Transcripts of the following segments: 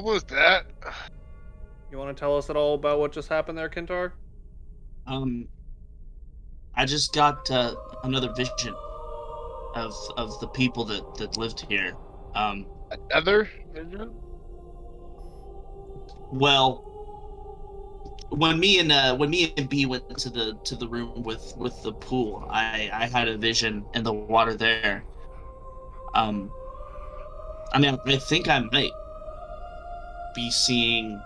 What was that? You want to tell us at all about what just happened there, Kyntar? I just got another vision of the people that lived here. Another vision? Well, when me and Bee went to the room with the pool, I had a vision in the water there. I mean, I think I might be seeing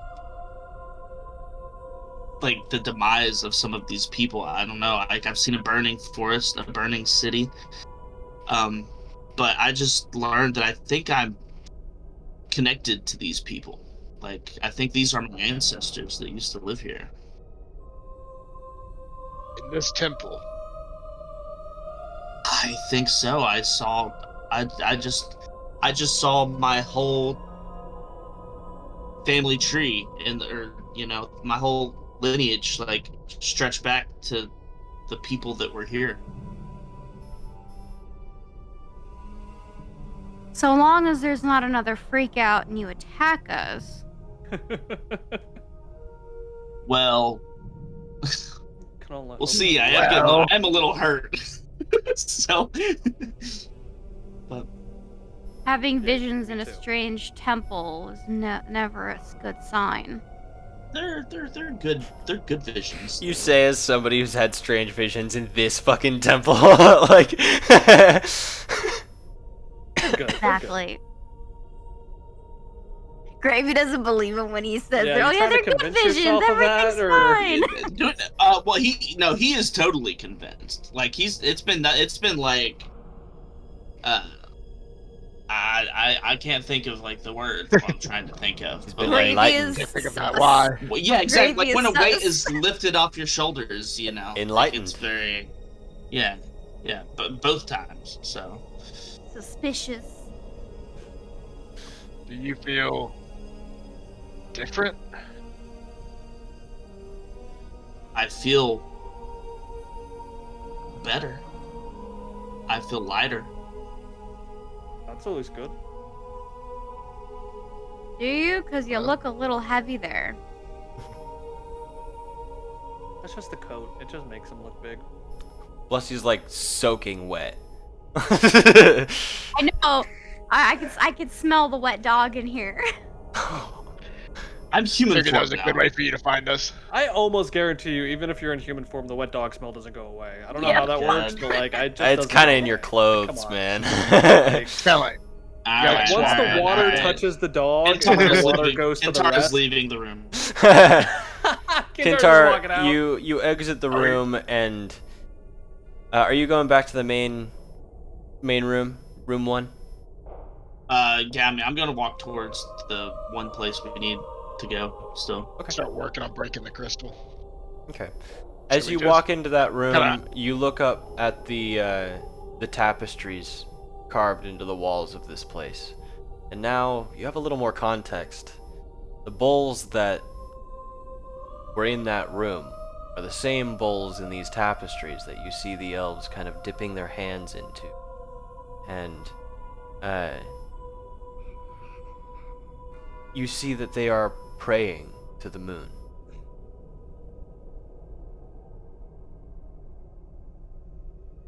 like the demise of some of these people. I don't know. Like I've seen a burning forest, a burning city. But I just learned that I think I'm connected to these people. Like I think these are my ancestors that used to live here. In this temple. I think so. I just saw my whole family tree or my whole lineage like stretch back to the people that were here. So long as there's not another freak out and you attack us. Well, we'll see. I'm a little hurt. So but Having visions in a strange temple is never a good sign. they're good. They're good visions. You say as somebody who's had strange visions in this fucking temple, like. Good, Exactly. Gravy doesn't believe him when he says, Yeah, "Oh you yeah, trying to they're good convince visions. yourself of that, Everything's or- fine." Well, he is totally convinced. Like it's been like, I can't think of like the words what I'm trying to think of. He's But been like, enlightened. Can't think about why. well, yeah, exactly. Gravy Like when a is weight sus. is lifted off your shoulders, you know. Enlightened. Like, it's very, yeah, but both times. So Suspicious. Do you feel different? I feel better. I feel lighter. That's always good. Do you? Because you look a little heavy there. That's just the coat. It just makes him look big. Plus, he's like soaking wet. I know. I could smell the wet dog in here. I'm human Figured that form was a now. good way for you to find us. I almost guarantee you, even if you're in human form, the wet dog smell doesn't go away. I don't know Yeah, how that God. works, but like, It's doesn't kind of go in your away. clothes, Come on. man. Like, Kinda like, Alright, once the alright, water alright. touches the dog, and Kyntar the is water leaving. goes to the Kyntar is rest. leaving the room. Kyntar's walking out. Kyntar, you exit the room and are you going back to the main room, room 1? Yeah, I mean, I'm gonna walk towards the one place we need to go still. start working on breaking the crystal. Okay. As Should we you just- walk into that room, Kinda- you look up at the tapestries carved into the walls of this place. And now you have a little more context. The bowls that were in that room are the same bowls in these tapestries that you see the elves kind of dipping their hands into. And you see that they are praying to the moon.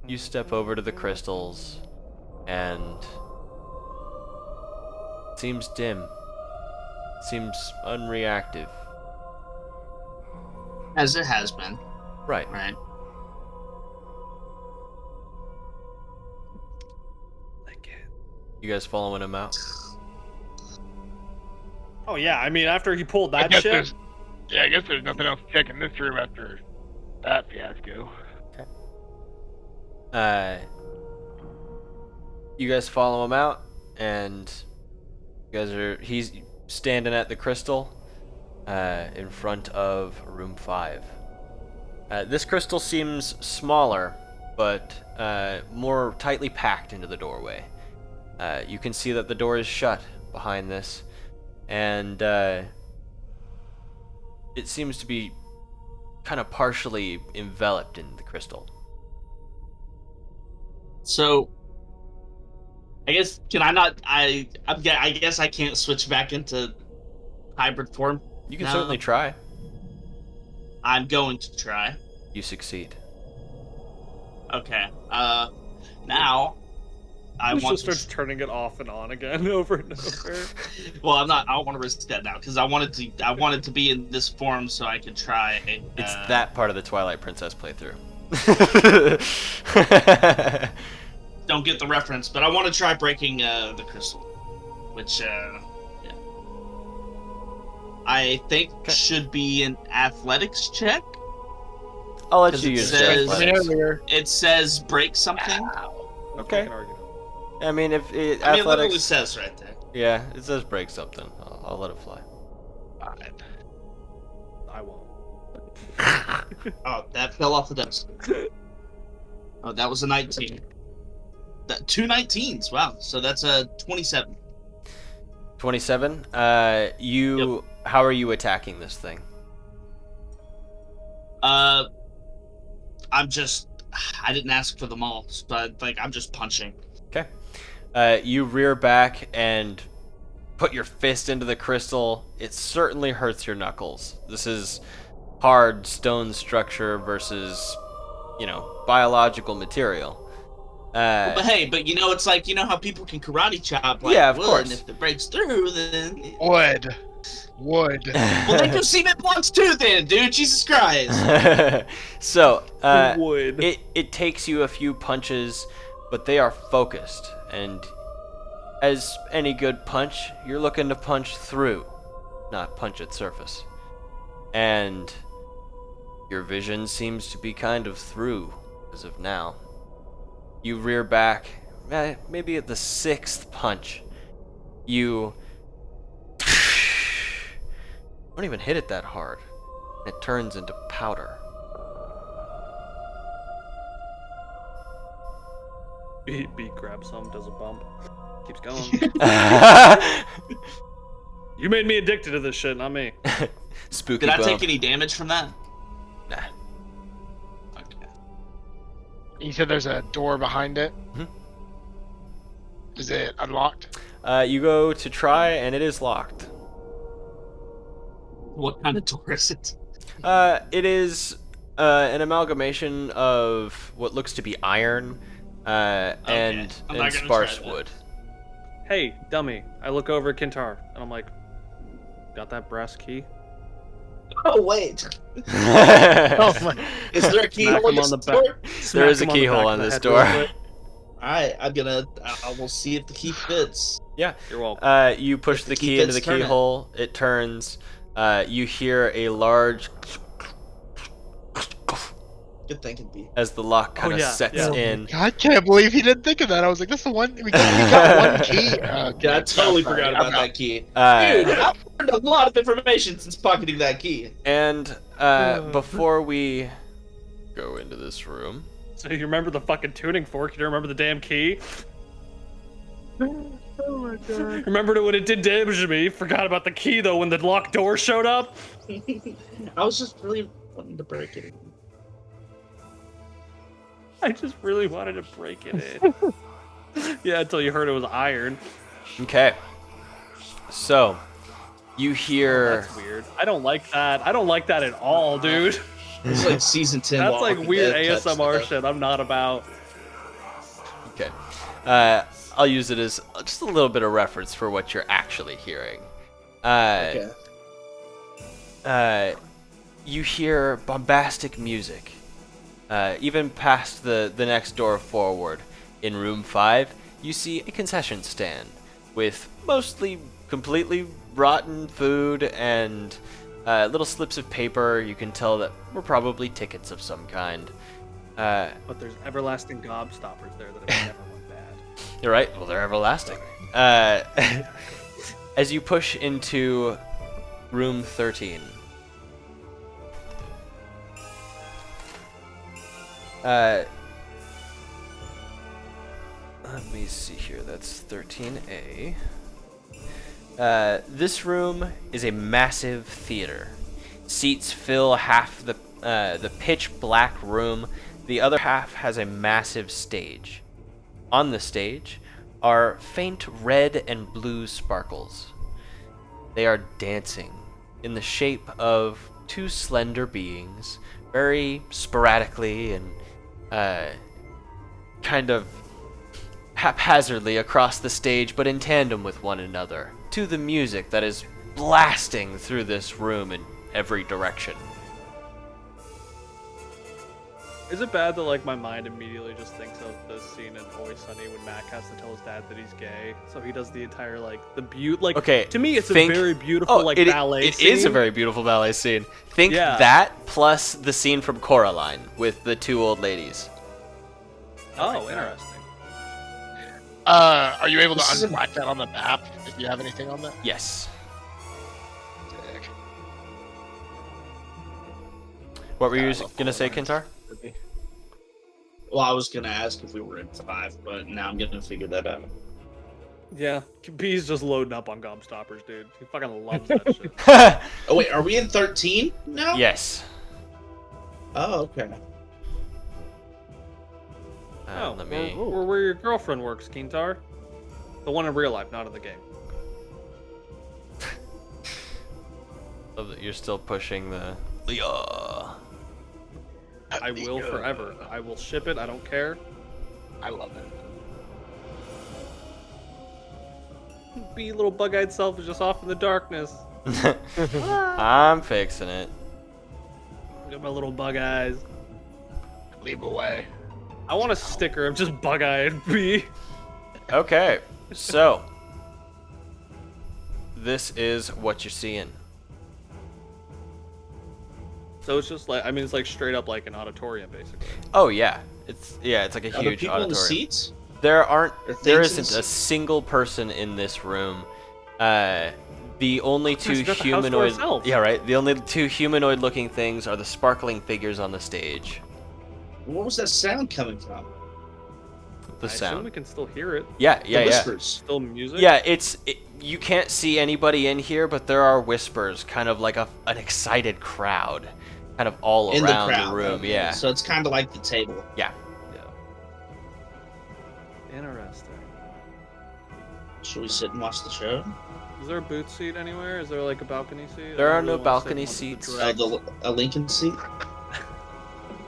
You step over to the crystals, and it seems dim. It seems unreactive. As it has been, Right. right? You guys following him out? Oh yeah, I mean, after he pulled I that guess shit, I guess there's nothing else to check in this room after that fiasco. You guys follow him out, and he's standing at the crystal in front of room 5. This crystal seems smaller, but more tightly packed into the doorway. You can see that the door is shut behind this, and it seems to be kind of partially enveloped in the crystal. So, I guess can I not? I guess I can't switch back into hybrid form? You can No. certainly try. I'm going to try. You succeed. Okay. Now I He want just starts turning it off and on again over and over. Well, I'm not. I don't want to risk that now because I wanted to be in this form so I could try. It's that part of the Twilight Princess playthrough. Don't get the reference, but I want to try breaking the crystal, which I think should be an athletics check. I'll let 'Cause you it use says- athletics. It says break something. Okay. Fucking argument. I mean, if it, I mean, it literally athletics, says right there. yeah, it says break something. I'll let it fly. Fine. I won't. Oh, that fell off the desk. Oh, that was a 19. Two 19s. Wow. So that's a 27. 27. You. How are you attacking this thing? I'm just. I didn't ask for them all, so I'm just punching. Okay. You rear back and put your fist into the crystal. It certainly hurts your knuckles. This is hard stone structure versus, biological material. But hey, it's like, how people can karate chop like Yeah, of wood, course. and if it breaks through, then... Wood. Well, then go cement blocks too then, dude! Jesus Christ! So, Wood. it takes you a few punches, but they are focused, and as any good punch, you're looking to punch through, not punch at surface. And your vision seems to be kind of through as of now. You rear back, maybe at the 6th punch, you don't even hit it that hard. It turns into powder. B grabs some, does a bump, keeps going. You made me addicted to this shit, not me. Spooky Did I bump. take any damage from that? Nah. Okay. You said there's a door behind it. Mhm. Is it unlocked? You go to try, and it is locked. What kind of door is it? It is an amalgamation of what looks to be iron and I'm not gonna sparse try that. wood. Hey, dummy. I look over at Kyntar, and I'm like, got that brass key? Oh wait, Oh my! is there a keyhole Smack in him this on the door? back. There is a Smack him on the back keyhole of on the this head door. real quick. All right, I will see if the key fits. Yeah. You're welcome. You push If the the key key into fits, the turn it. keyhole. It turns. You hear a large Good thinking, B. as the lock kind of yeah, sets yeah. in. I can't believe he didn't think of that. I was like, "That's the one. We got one key." Yeah, I totally forgot about that key. Dude, Uh, I've learned a lot of information since pocketing that key. and before we go into this room, So you remember the fucking tuning fork? You don't remember the damn key? Oh my god! Remembered it when it did damage to me. Forgot about the key though when the locked door showed up. I was just really wanting to break it. I just really wanted to break it in. Yeah, until you heard it was iron. okay. So, you hear. That's weird. I don't like that. I don't like that at all, dude. It's like season 10. That's like Walking weird Dead type ASMR stuff. shit I'm not about. Okay. I'll use it as just a little bit of reference for what you're actually hearing. Okay. You hear bombastic music. Even past the next door forward, in room 5, you see a concession stand with mostly completely rotten food and little slips of paper. You can tell that were probably tickets of some kind. But there's everlasting gobstoppers there that have never went bad. You're right. Well, they're everlasting. As you push into room 13. Let me see here. That's 13A. This room is a massive theater. Seats fill half the pitch black room. The other half has a massive stage. On the stage are faint red and blue sparkles. They are dancing in the shape of two slender beings, very sporadically and kind of haphazardly across the stage, but in tandem with one another, to the music that is blasting through this room in every direction. Is it bad that like my mind immediately just thinks of the scene in Always Sunny when Mac has to tell his dad that he's gay, so he does the entire like okay, to me it's a very beautiful ballet scene. It is a very beautiful ballet scene. Think that plus the scene from Coraline with the two old ladies. Oh, interesting. Are you able to unblack that on the map if you have anything on that? Yes. What were you gonna say, Kyntar? Well, I was gonna ask if we were in 5, but now I'm gonna figure that out. Yeah, Bee's just loading up on Gobstoppers, dude. He fucking loves that shit. Oh wait, are we in 13 now? Yes. Oh, okay. Let me. Or where your girlfriend works, Kyntar. The one in real life, not in the game. Love that you're still pushing the. I will forever. I will ship it. I don't care. I love it. Bee little bug-eyed self is just off in the darkness. I'm fixing it. Look at my little bug eyes. Leave away. I want a sticker of just bug-eyed Bee. Okay, so this is what you're seeing. So it's just like, I mean, it's like straight up like an auditorium, basically. Oh yeah, it's like a Are huge there people auditorium. in the seats? There isn't a single person in this room. The only two humanoid, the only two humanoid-looking things are the sparkling figures on the stage. What was that sound coming from? The I sound. assume we can still hear it. Yeah. Whispers. Still music. Yeah, you can't see anybody in here, but there are whispers, kind of like an excited crowd, kind of all In around the crowd, room. okay. Yeah. So it's kind of like the table. Yeah. Interesting. Should we sit and watch the show? Is there a booth seat anywhere? Is there like a balcony seat? There are no balcony seats. A Lincoln seat?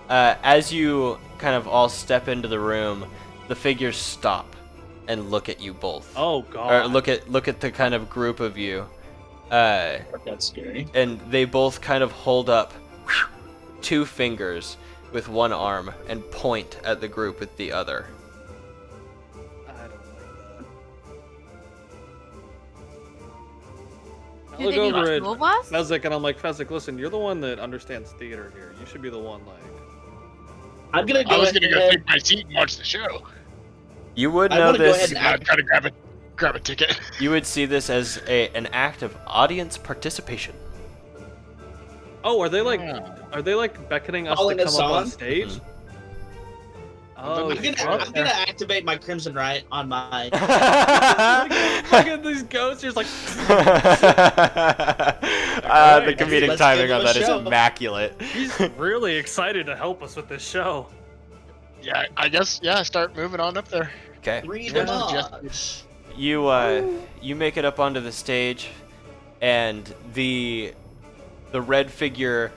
As you kind of all step into the room, the figures stop and look at you both. Oh god. Or look at the kind of group of you. That's scary. And they both kind of hold up two fingers with one arm and point at the group with the other. I don't like that. I Do look they do over a at school bus? Fezzik and I'm like, Fezzik, listen, you're the one that understands theater here. You should be the one like. I'm gonna go I was gonna go ahead. take my seat and watch the show. You would I know wanna go this. ahead I'm trying to grab a ticket. You would see this as an act of audience participation. Oh, are they like beckoning us Calling to come us up on on? stage? Mhm. Oh, I'm gonna activate my Crimson Right on my. Look at these ghosts. You're just like. The comedic Let's timing give on him a that is show. immaculate. He's really excited to help us with this show. Yeah, I guess. Yeah, start moving on up there. Okay. Read Yeah. Lodge. You make it up onto the stage, and the red figure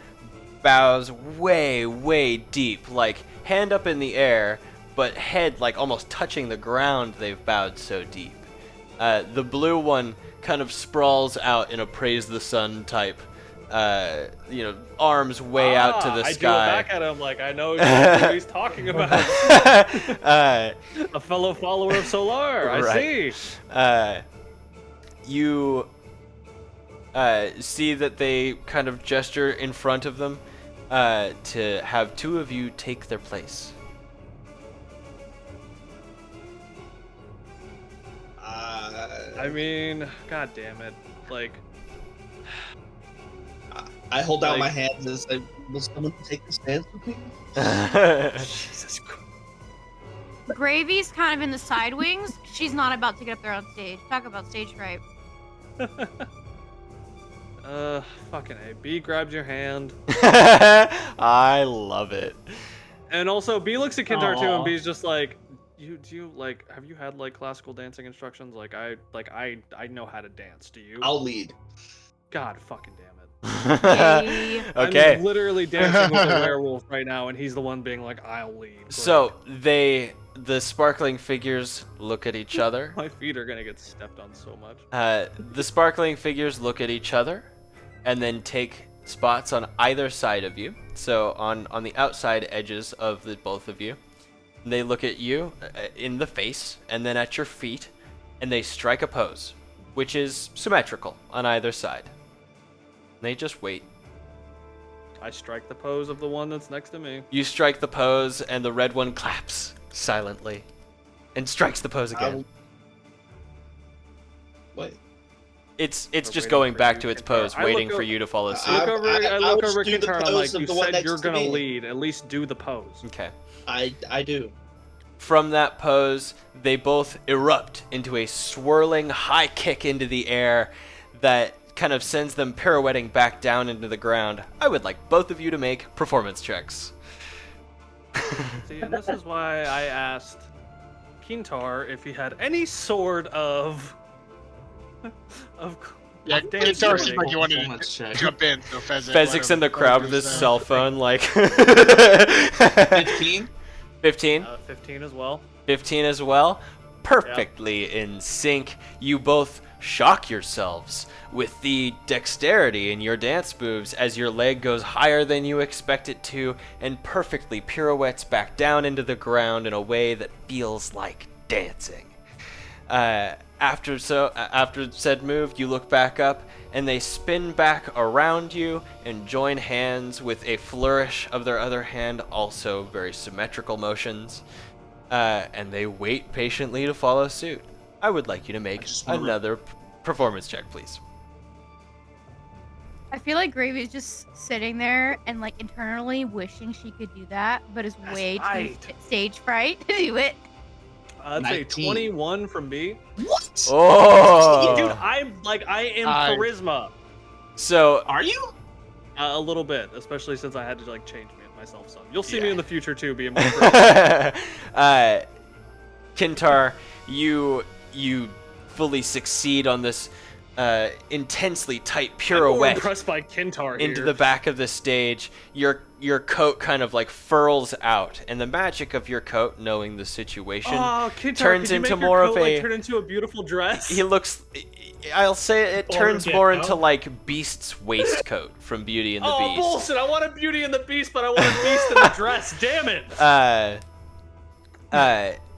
bows way deep, like hand up in the air, but head like almost touching the ground. They've bowed so deep. The blue one kind of sprawls out in a praise the sun type, arms way out to the I sky. do it back at him like I know exactly what he's talking about. A fellow follower of Solar. I Right. see. You see that they kind of gesture in front of them to have two of you take their place. I mean, god damn it. Like, I hold out Like- my hands and say, "Will someone take the stance with me?" Jesus Christ. Gravy's kind of in the side wings. She's not about to get up there on stage. Talk about stage fright. Fucking A. B grabs your hand. I love it. And also, B looks at Kyntar too, and Aw. B's just like, do you like have you had like classical dancing instructions? I know how to dance. Do you? I'll lead. God fucking damn it. Yay. Okay. I'm literally dancing with a werewolf right now, and he's the one being like, "I'll lead." Great. So the sparkling figures look at each other. My feet are gonna get stepped on so much. The sparkling figures look at each other, and then take spots on either side of you. So on the outside edges of the both of you, they look at you in the face, and then at your feet, and they strike a pose, which is symmetrical on either side. They just wait. I strike the pose of the one that's next to me. You strike the pose, and the red one claps silently, and strikes the pose again. Wait. It's We're just waiting going for back you, to its Kyntar. pose, I waiting look for o- you to follow I suit. look over, I I'll look over just do the Kyntar and I'm like, pose of you the one said you're next to gonna me." lead. At least do the pose. Okay. I do. From that pose, they both erupt into a swirling high kick into the air that kind of sends them pirouetting back down into the ground. I would like both of you to make performance checks. See, and this is why I asked Kyntar if he had any sort of Yeah, dancing. Kyntar seemed like you wanted Performance to check. jump in, so Fezzik. Fezzik's in the crowd with his cell phone, like 15. 15. 15 as well. 15 as well. Perfectly in sync. You both shock yourselves with the dexterity in your dance moves as your leg goes higher than you expect it to and perfectly pirouettes back down into the ground in a way that feels like dancing. After said move, you look back up and they spin back around you and join hands with a flourish of their other hand, also very symmetrical motions. And they wait patiently to follow suit. I would like you to make another performance check, please. I feel like Gravy's just sitting there and like internally wishing she could do that, but is way right. too stage fright to do it. I'd say 19. 21 from me. What? Oh! Dude, I am charisma. So, Are you? A little bit, especially since I had to like change myself some. You'll see me Yeah. in the future too, being more charisma. Kyntar, you fully succeed on this intensely tight I'm more pirouette impressed by Kyntar into here. the back of the stage. Your coat kind of like furls out, and the magic of your coat, knowing the situation, Oh, Kyntar, turns could you into make your more coat, of a. like, turn into a beautiful dress. He looks. I'll say it Or turns get more out. into like Beast's waistcoat from Beauty and the Oh Beast. bullshit! I want a Beauty and the Beast, but I want a Beast in the dress. Damn it!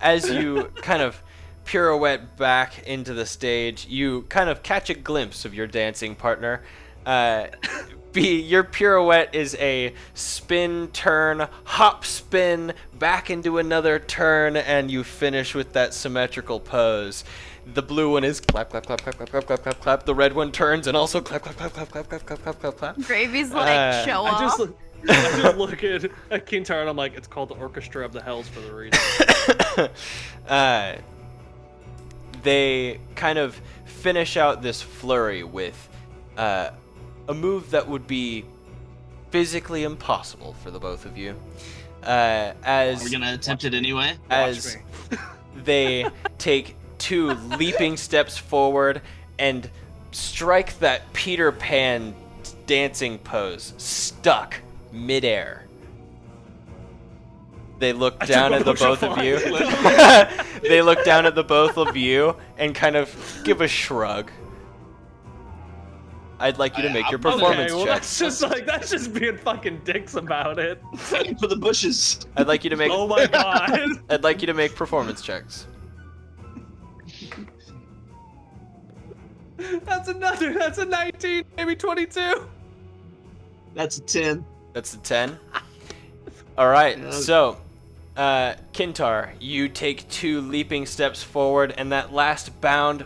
As you kind of pirouette back into the stage, you kind of catch a glimpse of your dancing partner. Your pirouette is a spin, turn, hop, spin, back into another turn, and you finish with that symmetrical pose. The blue one is clap, clap, clap, clap, clap, clap, clap, clap, clap. The red one turns and also clap, clap, clap, clap, clap, clap, clap, clap, clap, clap. Gravy's like, show I off. just look at Kyntar and I'm like, it's called the Orchestra of the Hells for the reason. They kind of finish out this flurry with a move that would be physically impossible for the both of you. Are As we gonna attempt it anyway? as they take 2 leaping steps forward and strike that Peter Pan dancing pose, stuck midair. They look down at the both of you. They look down at the both of you and kind of give a shrug. I'd like you to make your performance Okay, well check. that's just being fucking dicks about it. Heading for the bushes. I'd like you to make. Oh my god. I'd like you to make performance checks. That's a 19, maybe 22. That's a 10. That's a 10. All right, so Kyntar, you take 2 leaping steps forward, and that last bound,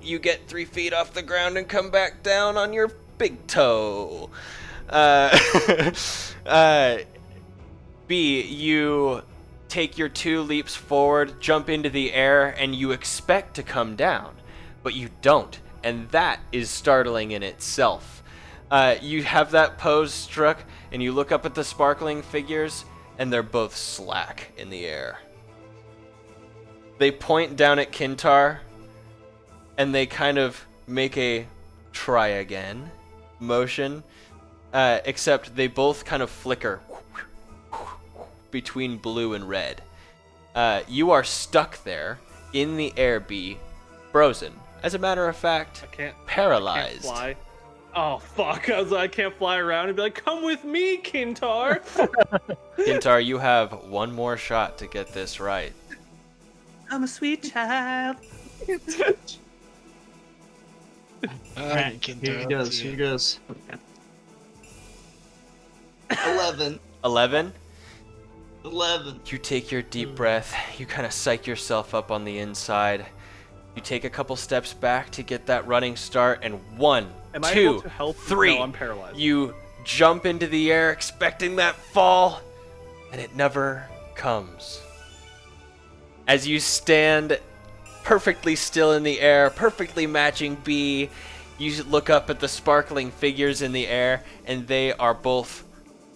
you get 3 feet off the ground and come back down on your big toe. B, you take your 2 leaps forward, jump into the air, and you expect to come down, but you don't, and that is startling in itself. You have that pose struck, and you look up at the sparkling figures, and they're both slack in the air. They point down at Kyntar, and they kind of make a try again motion, except they both kind of flicker between blue and red. You are stuck there in the air, Bee, frozen. As a matter of fact, paralyzed. I can't fly. Oh fuck! I can't fly around and be like, "Come with me, Kyntar." Kyntar, you have one more shot to get this right. I'm a sweet child. Alright, here he goes. Here he goes. 11. 11? 11. You take your deep breath. You kind of psych yourself up on the inside. You take a couple steps back to get that running start, and 1, Am I 2, able to help? 3. No, I'm paralyzed. You jump into the air expecting that fall, and it never comes. As you stand perfectly still in the air, perfectly matching Bee, you look up at the sparkling figures in the air, and they are both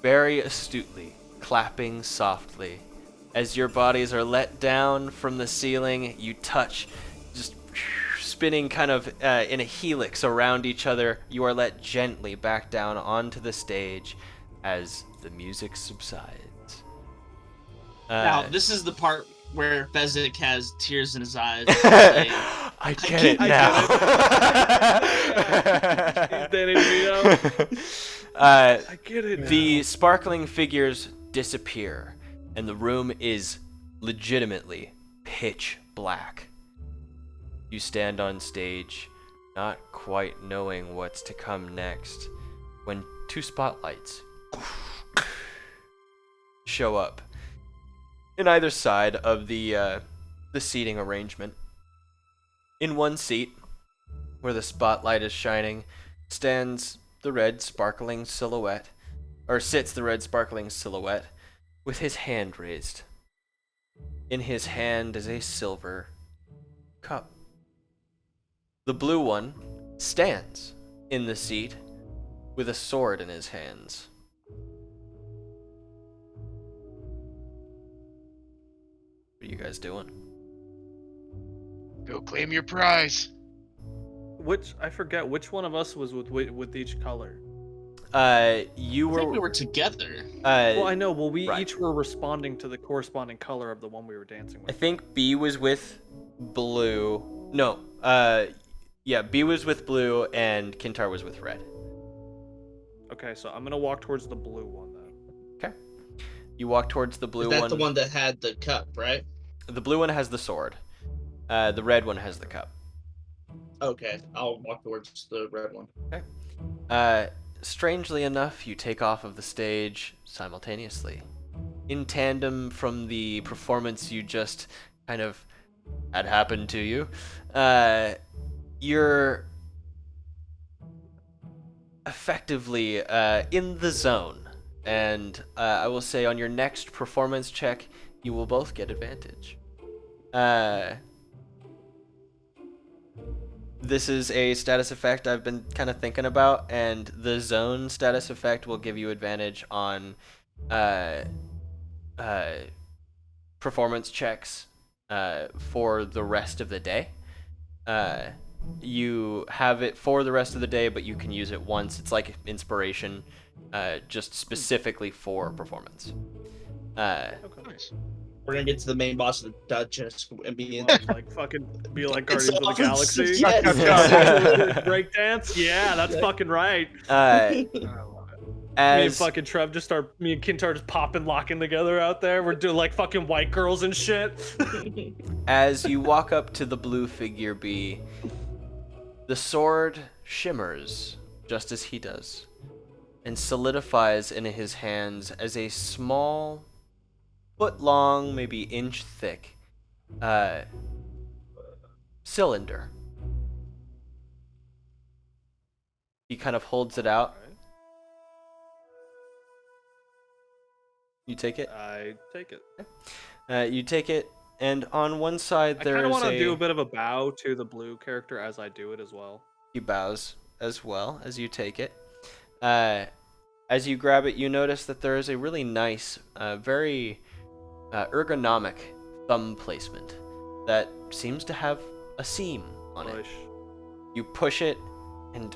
very astutely clapping softly. As your bodies are let down from the ceiling, you touch, just spinning kind of in a helix around each other. You are let gently back down onto the stage as the music subsides. Now, this is the part where Fezzik has tears in his eyes. Saying, I get it now. I get it now. The sparkling figures disappear, and the room is legitimately pitch black. You stand on stage, not quite knowing what's to come next, when 2 spotlights show up in either side of the seating arrangement. In one seat, where the spotlight is shining, stands the red sparkling silhouette, or sits the red sparkling silhouette, with his hand raised. In his hand is a silver cup. The blue one stands in the seat with a sword in his hands. What are you guys doing? Go claim your prize. I forget which one of us was with each color. You I think we were were together. Well, I know. Well, we right. each were responding to the corresponding color of the one we were dancing I with. think B was with blue. No, yeah, B was with blue and Kyntar was with red. Okay, so I'm gonna walk towards the blue one then. Okay. You walk towards the blue That's one. the one that had the cup, right? The blue one has the sword. The red one has the cup. Okay, I'll walk towards the red one. Okay. Strangely enough, you take off of the stage simultaneously. In tandem from the performance you just kind of had happened to you, you're effectively in the zone. And I will say on your next performance check, you will both get advantage. This is a status effect I've been kind of thinking about, and the zone status effect will give you advantage on performance checks for the rest of the day. You have it for the rest of the day, but you can use it once. It's like inspiration, just specifically for performance. Okay. Nice. We're gonna get to the main boss of the Duchess and be in. Like fucking be like Guardians of the awesome. Galaxy. Yes. Breakdance? Yeah, that's fucking right. I love it. Me and fucking Trev just start. Me and Kyntar just popping, locking together out there. We're doing like fucking white girls and shit. As you walk up to the blue figure B, the sword shimmers just as he does, and solidifies in his hands as a small, foot-long, maybe inch-thick cylinder. He kind of holds it out. You take it? I take it. You take it, and on one side I there's kind of want to do a bit of a bow to the blue character as I do it as well. He bows as well as you take it. As you grab it, you notice that there is a really nice, very ergonomic thumb placement that seems to have a seam on it. You push it, and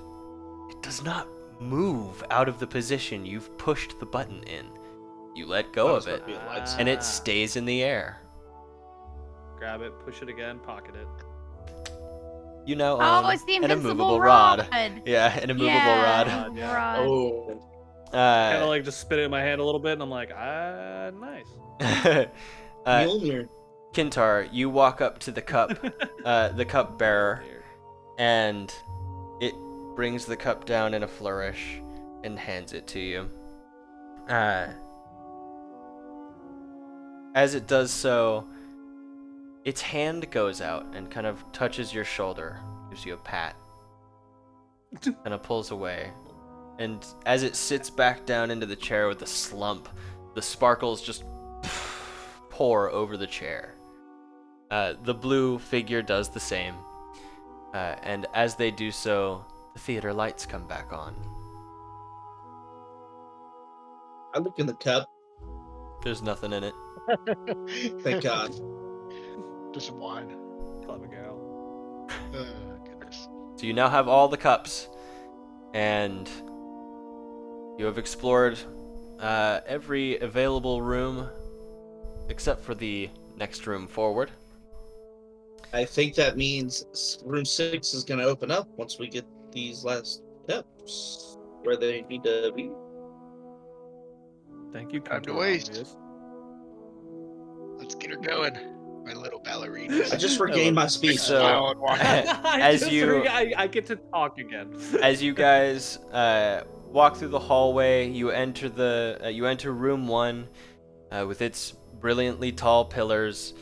it does not move out of the position you've pushed the button in. You let go of it, and it stays in the air. Grab it, push it again, pocket it. You now Oh, own it's the an invincible immovable rod. Yeah, an immovable rod. Yeah. Oh. Kind of like just spit it in my hand a little bit, and I'm like, nice. Mjolnir. Kyntar, you walk up to the cup, the cup bearer, and it brings the cup down in a flourish and hands it to you. As it does so, its hand goes out and kind of touches your shoulder, gives you a pat, kind of pulls away. And as it sits back down into the chair with a slump, the sparkles just pour over the chair. The blue figure does the same. And as they do so, the theater lights come back on. I look in the cup. There's nothing in it. Thank God. Just some wine. Clever girl. Goodness. So you now have all the cups, and you have explored every available room except for the next room forward. I think that means room 6 is going to open up once we get these last steps where they need to be. Thank you, Time to Kyntar waste. Obvious. Let's get her going, my little ballerina. I just regained my speech. So, I get to talk again. As you guys walk through the hallway, you enter room 1 with its brilliantly tall pillars,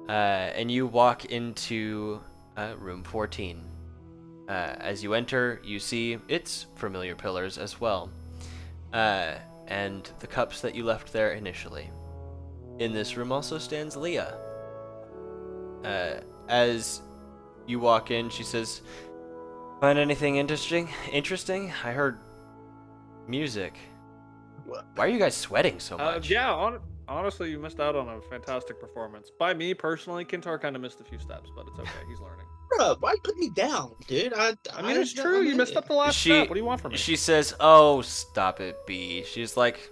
and you walk into room 14. As you enter, you see its familiar pillars as well, and the cups that you left there initially. In this room also stands Leah. As you walk in, she says, "Find anything interesting? I heard music. Why are you guys sweating so much?" Honestly, you missed out on a fantastic performance. By me, personally, Kyntar kind of missed a few steps, but it's okay. He's learning. Bro, why put me down, dude? I mean, it's true. You messed up the last step. What do you want from me? She says, "Oh, stop it, Bee." She's like,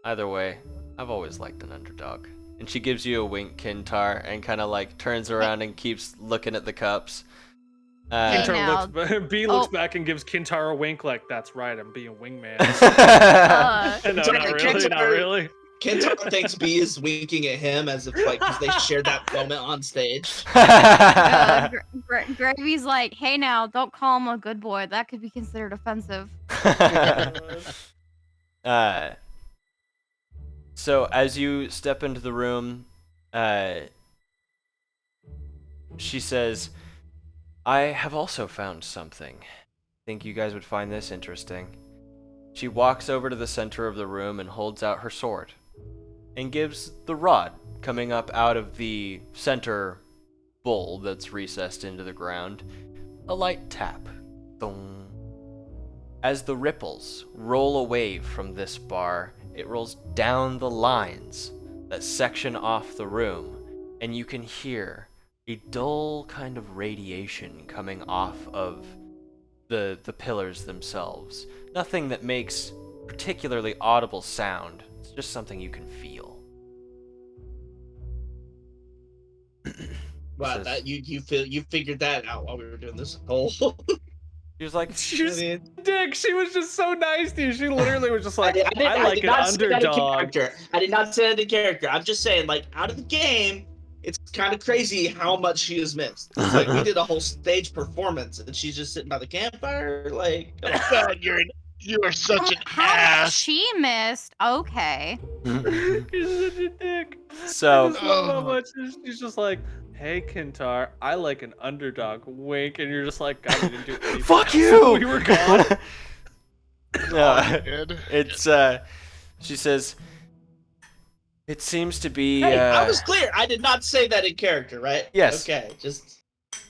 "Either way, I've always liked an underdog." And she gives you a wink, Kyntar, and kind of like turns around and keeps looking at the cups. Bee looks back and gives Kyntar a wink, like, "That's right, I'm being wingman." No, not really. Kyntar thinks Bee is winking at him as if like because they shared that moment on stage. Gravy's like, "Hey now, don't call him a good boy. That could be considered offensive." So as you step into the room, she says, "I have also found something. Think you guys would find this interesting." She walks over to the center of the room and holds out her sword, and gives the rod coming up out of the center bowl that's recessed into the ground a light tap. Thong. As the ripples roll away from this bar, it rolls down the lines that section off the room, and you can hear a dull kind of radiation coming off of the pillars themselves. Nothing that makes particularly audible sound. It's just something you can feel. Wow, that you figured that out while we were doing this whole. She was like, Dick, she was just so nice to you. She literally was just like, I like an underdog. I did not say that in character. I'm just saying, like, out of the game, it's kind of crazy how much she has missed. It's like we did a whole stage performance, and she's just sitting by the campfire, like. God, you are such an How ass. much she missed? Okay. You're such a dick. So, I just love how much she's just like, "Hey, Kyntar, I like an underdog." Wink, and you're just like, "God, we didn't do anything." fuck you! We were gone. It's she says, "It seems to be." Hey, I was clear. I did not say that in character, right? Yes.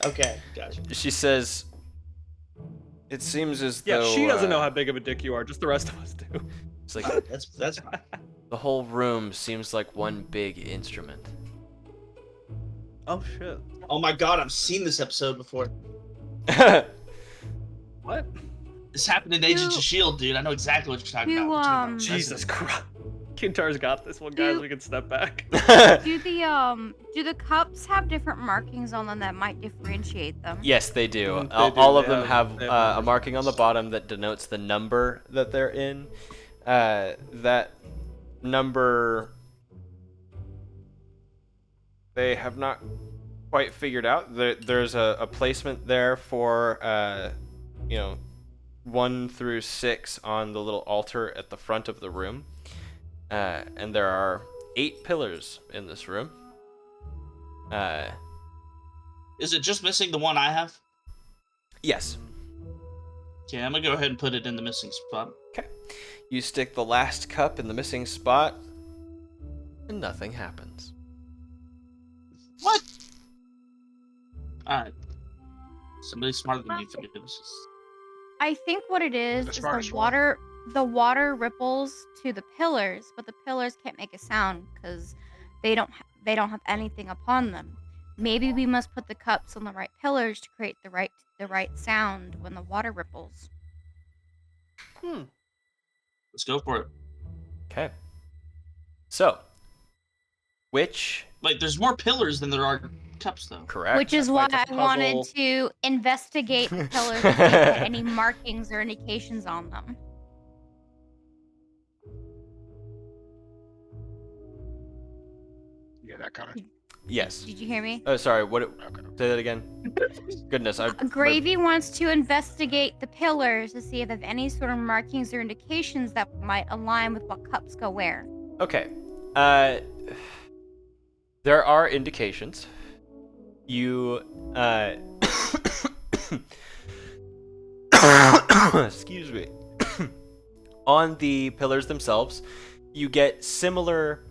Okay, gotcha. She says, "It seems as Yeah, though." she doesn't know how big of a dick you are. Just the rest of us do. It's like That's fine. the whole room seems like one big instrument. Oh shit. Oh my god, I've seen this episode before. What? This happened in Agents of S.H.I.E.L.D., dude. I know exactly what you're talking about. Jesus Christ. Kyntar's got this one, guys. We can step back. Do the cups have different markings on them that might differentiate them? Yes, they do. They do. All of them have a marking on the bottom that denotes the number that they're in. That number they have not quite figured out. There's a placement there for 1 through 6 on the little altar at the front of the room. And there are 8 pillars in this room. Is it just missing the one I have? Yes. Okay, I'm gonna go ahead and put it in the missing spot. Okay. You stick the last cup in the missing spot, and nothing happens. What? Alright. Somebody smarter than you figured this. I think what it is the water. The water ripples to the pillars, but the pillars can't make a sound because they don't have anything upon them. Maybe we must put the cups on the right pillars to create the right sound when the water ripples. Let's go for it. Okay. So, which... Like, there's more pillars than there are cups, though. Correct. Which is why I wanted to investigate the pillars and see if they had any markings or indications on them. Yeah, that kind of. Yes. Did you hear me? Oh, sorry. Say that again. Goodness, Gravy wants to investigate the pillars to see if they have any sort of markings or indications that might align with what cups go where. Okay. There are indications. You excuse me. On the pillars themselves, you get similar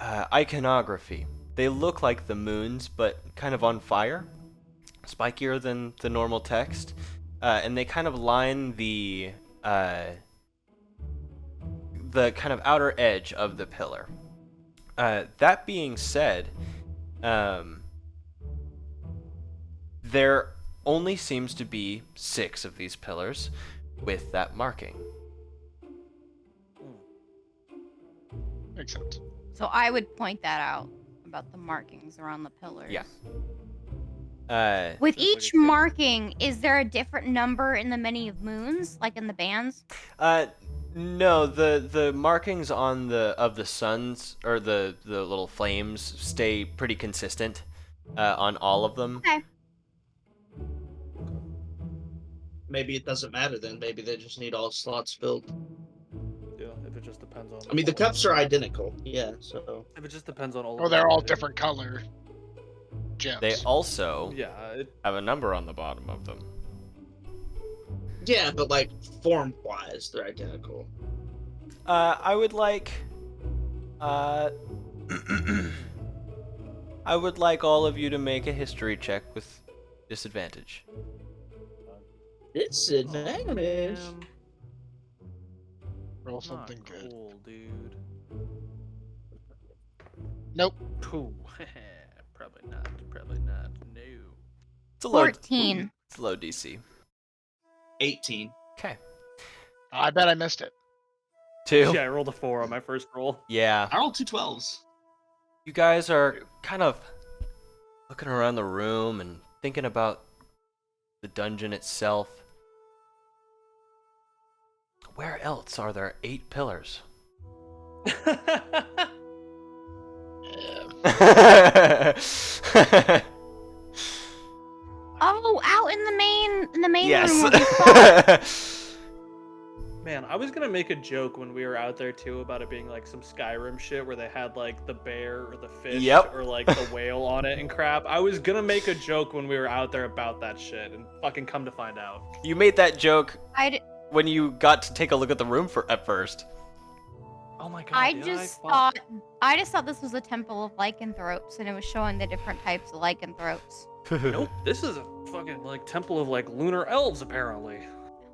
iconography. They look like the moons, but kind of on fire, spikier than the normal text, and they kind of line the kind of outer edge of the pillar. That being said, there only seems to be 6 of these pillars with that marking. Makes sense. So I would point that out about the markings around the pillars. Yeah. With each marking, is there a different number in the many moons, like in the bands? No, the markings on the suns or the little flames stay pretty consistent on all of them. Okay. Maybe it doesn't matter then. Maybe they just need all slots filled. Yeah, if it just depends on. I mean, the cups are identical. Yeah, so. If it just depends on all. Oh, they're all different color gems. They also have a number on the bottom of them. Yeah, but like form-wise, they're identical. I would like I would like all of you to make a history check with disadvantage. Disadvantage. Roll something good. Cool, dude. Nope. Cool. Probably not. No. It's a low 14. It's a low DC. 18. Okay. I bet I missed it. 2. Yeah, I rolled a 4 on my first roll. Yeah. I rolled 2 12s. You guys are kind of looking around the room and thinking about the dungeon itself. Where else are there 8 pillars? Oh, out in the main yes. room. Where we fought. Man, I was gonna make a joke when we were out there too about it being like some Skyrim shit where they had like the bear or the fish or like the whale on it and crap. I was gonna make a joke when we were out there about that shit and fucking come to find out. You made that joke when you got to take a look at the room at first. Oh my god. I just thought this was a temple of lycanthropes and it was showing the different types of lycanthropes. Nope, this is a fucking like temple of like lunar elves apparently.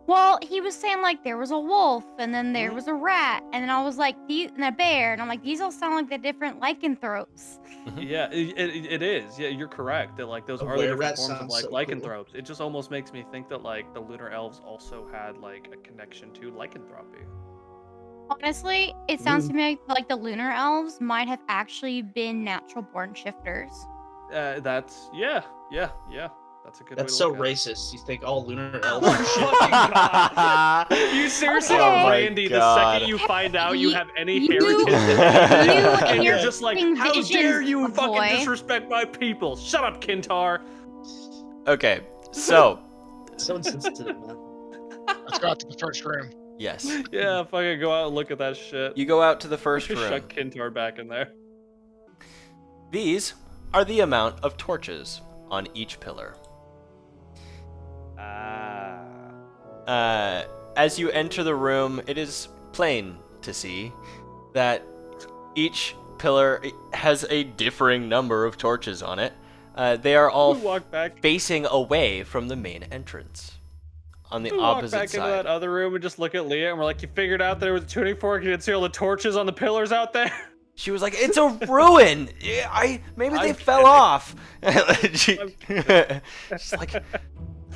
Well, he was saying like there was a wolf, and then there was a rat, and then I was like, and a bear, and I'm like, these all sound like the different lycanthropes. Yeah, it is. Yeah, you're correct. That like those are the different forms of like lycanthropes. Cool. It just almost makes me think that like the lunar elves also had like a connection to lycanthropy. Honestly, it sounds to me like the lunar elves might have actually been natural born shifters. That's yeah. That's a good. That's way to so look racist. You think all lunar elves are shit? You seriously, Randy? The second you find out you have any heritage, and you're just like, how dare you fucking disrespect my people? Shut up, Kyntar. Okay, so. So insensitive, man. Let's go out to the first room. Yes. Yeah, fucking go out and look at that shit. You go out to the first room. Shut Kyntar back in there. These are the amount of torches on each pillar. As you enter the room, it is plain to see that each pillar has a differing number of torches on it. They are all facing away from the main entrance. On the opposite side. Walk back into that other room and just look at Leah, and we're like, you fフigured out there was a tuning fork, you didn't see all the torches on the pillars out there? She was like, it's a ruin! Maybe they fell off! She's like,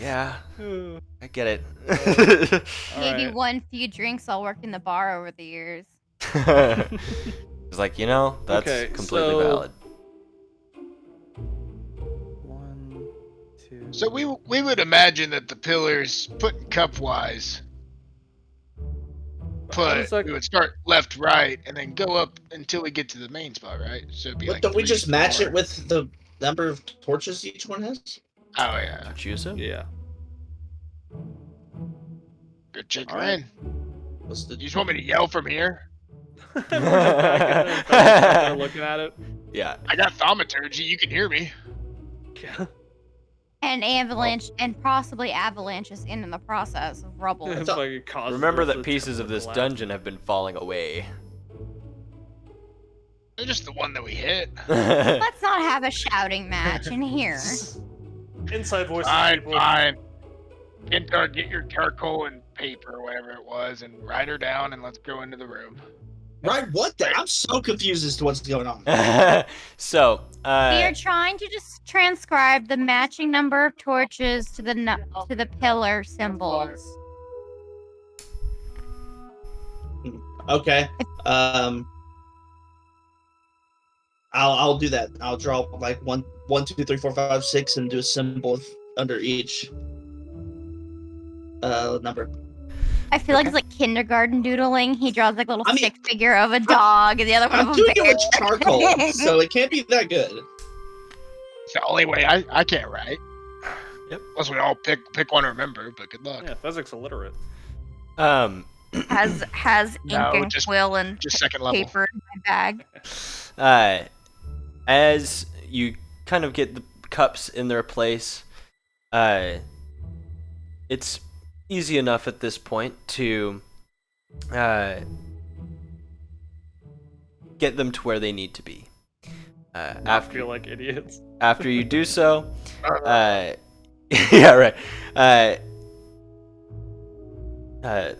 yeah, I get it. Maybe one few drinks I'll work in the bar over the years. It's like, that's completely valid. So we would imagine that the pillars put cup-wise, we would start left, right, and then go up until we get to the main spot, right? So it'd be like don't we just match it with the number of torches each one has? Oh, yeah. Choose them? Yeah. Good check her in. You just want me to yell from here? Looking at it. Yeah. I got thaumaturgy. You can hear me. Yeah. And avalanche, and possibly avalanches in the process of rubble. Remember that pieces of this dungeon have been falling away. They're just the one that we hit. Let's not have a shouting match in here. Inside voice. Fine. Kyntar, get your charcoal and paper or whatever it was, and write her down, and let's go into the room. Right? What? I'm so confused as to what's going on. So, we are trying to just transcribe the matching number of torches to the pillar symbols. Okay. I'll do that. I'll draw like 1, 2, 3, 4, 5, 6, and do a symbol under each number. I feel like it's like kindergarten doodling. He draws like a little stick figure of a dog, and the other one of a bear. I'm doing it with charcoal, so it can't be that good. It's the only way I can't write. Yep. Unless we all pick one to remember, but good luck. Yeah, physics illiterate. Has ink and quill and just second level paper in my bag. As you kind of get the cups in their place, it's easy enough at this point to get them to where they need to be. I feel like idiots. After you do so, yeah, right.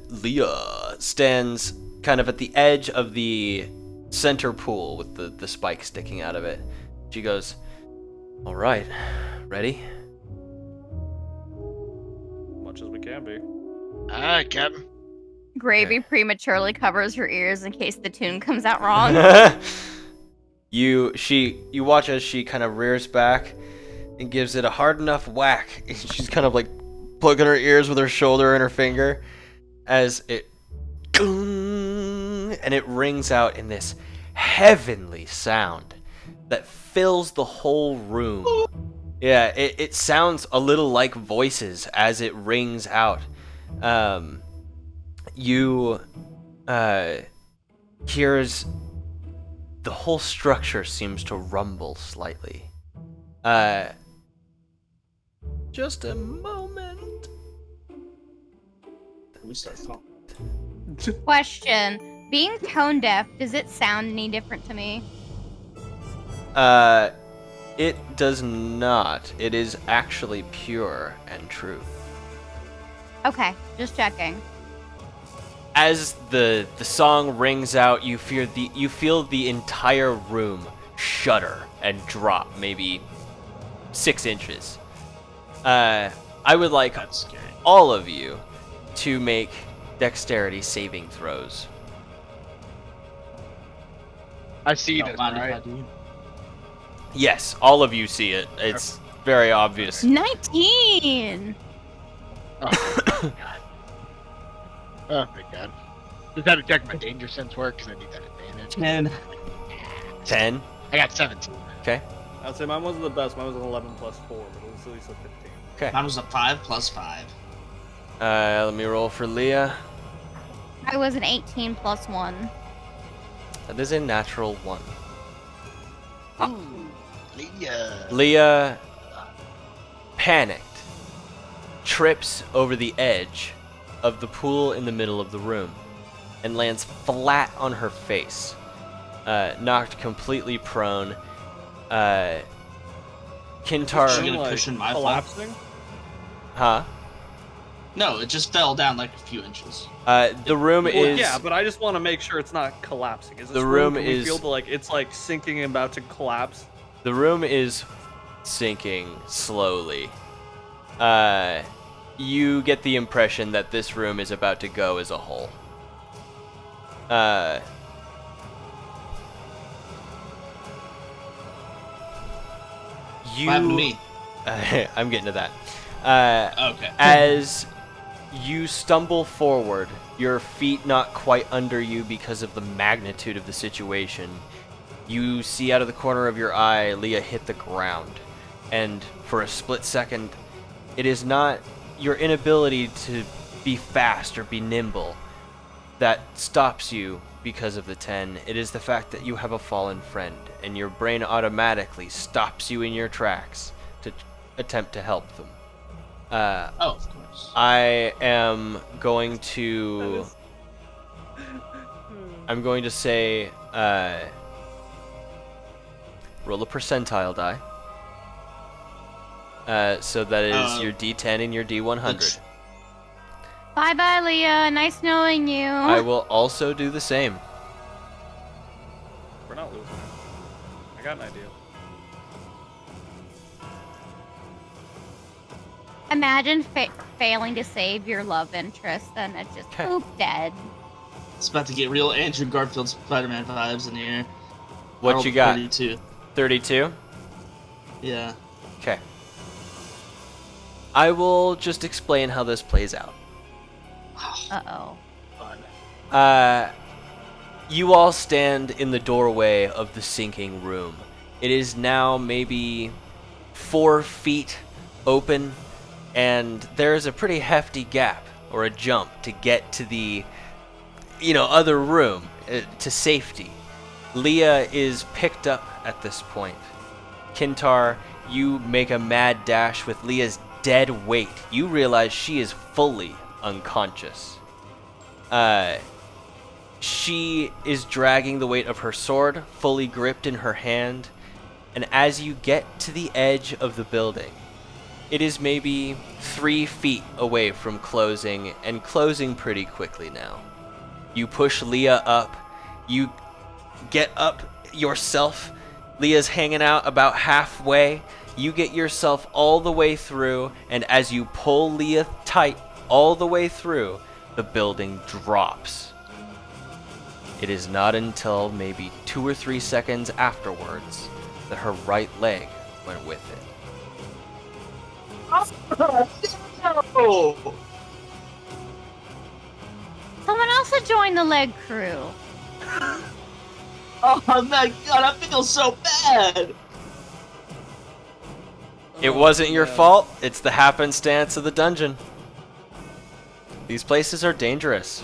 Leah stands kind of at the edge of the center pool with the spike sticking out of it. She goes, "All right, ready?" Much as we can be. All right, Captain. Gravy prematurely covers her ears in case the tune comes out wrong. You watch as she kind of rears back and gives it a hard enough whack. She's kind of like plugging her ears with her shoulder and her finger as it and it rings out in this heavenly sound that fills the whole room. Yeah, it sounds a little like voices as it rings out. You hears the whole structure seems to rumble slightly. Just a moment. We start talking. Question: being tone deaf, does it sound any different to me? It does not. It is actually pure and true. Okay, just checking. As the song rings out, you feel the entire room shudder and drop maybe 6 inches. I would like all of you to make dexterity saving throws. I see this, right? Yes, all of you see it. It's very obvious. 19! Oh, my God. Oh, my God. Just had to check my danger sense work, because I need that advantage. 10? I got 17. Okay. I'd say mine wasn't the best. Mine was an 11 plus 4, but it was at least a 15. Okay. Mine was a 5 plus 5. Let me roll for Leah. I was an 18 plus 1. That is a natural 1. Ooh, Leah. Leah, panicked, trips over the edge of the pool in the middle of the room and lands flat on her face, knocked completely prone. Kyntar, collapsing? Huh? No, it just fell down like a few inches. The room is. Yeah, but I just want to make sure it's not collapsing. Is this the room can is. We feel like it's like sinking and about to collapse. The room is sinking slowly. You get the impression that this room is about to go as a whole. What happened to me? I'm getting to that. Okay. As you stumble forward, your feet not quite under you because of the magnitude of the situation, you see out of the corner of your eye Leah hit the ground. And for a split second, it is not your inability to be fast or be nimble that stops you because of the 10. It is the fact that you have a fallen friend, and your brain automatically stops you in your tracks to attempt to help them. Of course. I am going to... I'm going to say, roll a percentile die. So that is your D10 and your D100. Bye-bye, Leah. Nice knowing you. I will also do the same. We're not losing. I got an idea. Imagine failing to save your love interest, and it's just poop dead. It's about to get real Andrew Garfield Spider-Man vibes in here. What you got? 32. 32? Yeah. Okay. I will just explain how this plays out. Uh-oh. You all stand in the doorway of the sinking room. It is now maybe 4 feet open, and there is a pretty hefty gap, or a jump, to get to the, other room, to safety. Leah is picked up at this point. Kyntar, you make a mad dash with Leah's dead weight. You realize she is fully unconscious. She is dragging the weight of her sword, fully gripped in her hand, and as you get to the edge of the building, it is maybe 3 feet away from closing, and closing pretty quickly now. You push Leah up, you get up yourself. Leah's hanging out about halfway. You get yourself all the way through, and as you pull Leah tight all the way through, the building drops. It is not until maybe 2 or 3 seconds afterwards that her right leg went with it. Oh! Someone else had joined the leg crew. Oh my God, I feel so bad! It wasn't your fault. It's the happenstance of the dungeon. These places are dangerous.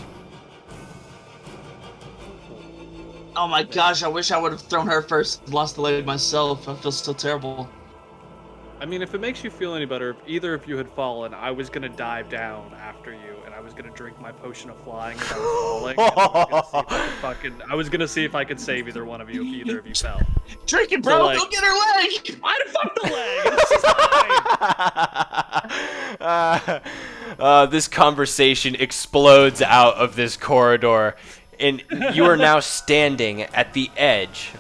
Oh my gosh, I wish I would have thrown her first, lost the leg myself. I feel so terrible. I mean, if it makes you feel any better, if either of you had fallen, I was gonna dive down after you, and I was gonna drink my potion of flying as I was falling. I was gonna see if I could save either one of you if either of you fell. Drink it, bro! So, Go get her leg! I'd fuck the leg! This conversation explodes out of this corridor, and you are now standing at the edge.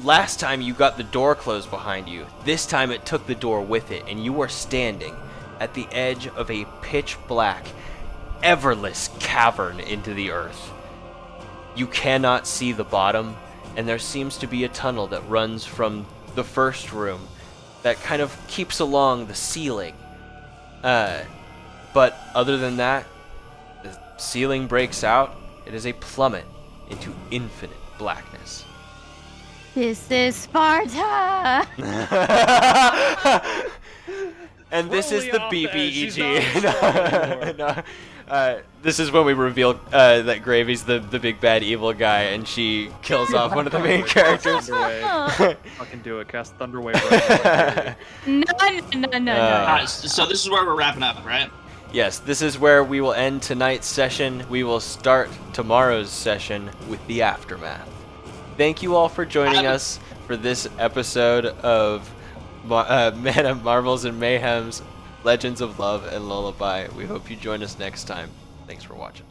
Last time you got the door closed behind you. This time it took the door with it, and you are standing at the edge of a pitch black, everless cavern into the earth. You cannot see the bottom, and there seems to be a tunnel that runs from the first room that kind of keeps along the ceiling. But other than that, the ceiling breaks out. It is a plummet into infinite blackness. This is Sparta! And this is the BBEG. This is when we reveal that Gravy's the big bad evil guy, and she kills off one of the main characters. Fucking do it. Cast Thunderwave. Right No. Alright, so this is where we're wrapping up, right? Yes, this is where we will end tonight's session. We will start tomorrow's session with the aftermath. Thank you all for joining us for this episode of Mana, Marvels, and Mayhem's Legends of Love and Lullaby. We hope you join us next time. Thanks for watching.